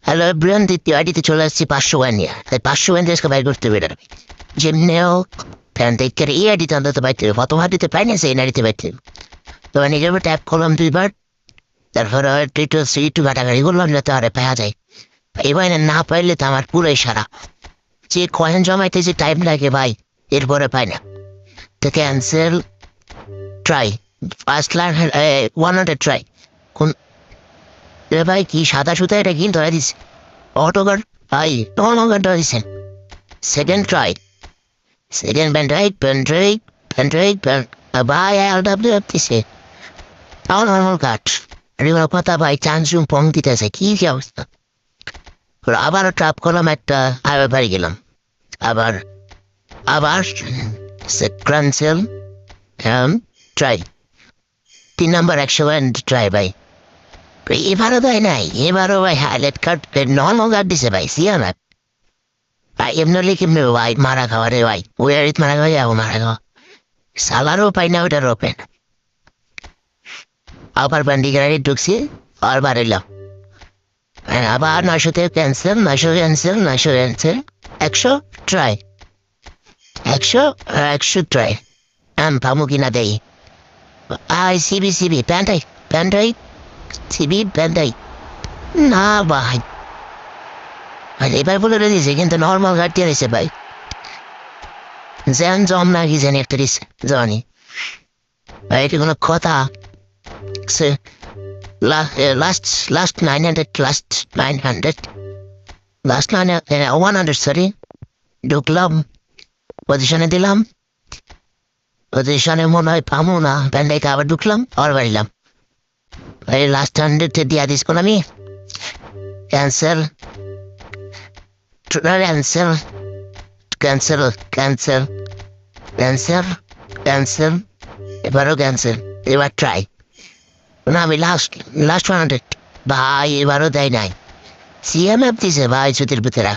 Hello Brian, দ্বিতীয় আইডিতে চলে আসছি 500 নিয়ে। তাই 500 দিয়ে আজকে বাইর করতে বেরোবে যেমনিও ফ্যান থেকে এই আইডিতে অন্তত বাইতে হবে। প্রথম আইডিতে পাই না, সেই আইডিতে বাইতে হবে। তো নিজের উপর ট্যাপ করলাম 2 বার, তারপরে একটু ঘাটাঘাটি করলাম যাতে আরে পাওয়া যায়। এবার না পাইলে তো আমার পুরোই সারা যে কয়েন জমাইতে যে টাইম লাগে ভাই, এরপরে পাই না। তো cancel try first line 100 try কোন এ ভাই কি সাদা সুতা এটা কি ধরে দিস অটো গার্ড ভাই নর্মাল গার্ড ধরে দিচ্ছেন। সেকেন্ড ট্রাই সেকেন্ড ব্যান্ড্রাইড ভাই LW দিছে তাও নর্মাল গার্ড। এগুলো কথা ভাই চান্সুম পং দিতেছে কি কি অবস্থা। আবার ট্রাপ করলাম একটা, আবার বাড়ি গেলাম। আবার আবার ক্যান্সেল ট্রাই 3 নাম্বার 100 ট্রাই ভাই। এবারও দেয় নাই, এবারও ভাই হাইলাইট কার্ড নর্মাল কার্ড দিছে ভাই সিয়ানা ভাই। এমনি কেমনি ভাই মারা খাওয়া রে ভাই, ওই আড়িত মারা খাওয়া যাবো মারা খাওয়া সালারও পাই না, ওটার ওপেন। আবার বান্ডি গাড়ি ঢুকছি আর বাড়িলাম। আবার 900 থেকে ক্যান্সেল 100 ট্রাই 100 ট্রাই পামু কিনা দেই। সিবি প্যান্টাই সিবি প্যান্টাই না ভাই। আর এবার বলে দিয়েছে কিন্তু নর্মাল গাড়ি দিয়ে দিয়েছে ভাই। জ্যান জম না কি জানি একটা দিচ্ছে জানি ভাই, এটা কোনো কথা। লাস্ট 100 সরি ঢুকলাম, পজিশনে দিলাম, পজিশনে মনে হয় পামু না, প্যান্ডাইতে আবার ঢুকলাম আবার বাড়িলাম ভাই। লাস্ট 100 দিয়া দিস কোন আমি cancel cancel cancel cancel cancel cancel এবারও ক্যান্সেল। এবার ট্রাই না আমি লাস্ট 100 ভাই, এবারও দেয় নাই। সিএমএফ দিছে ভাই সুতির ভিতরা।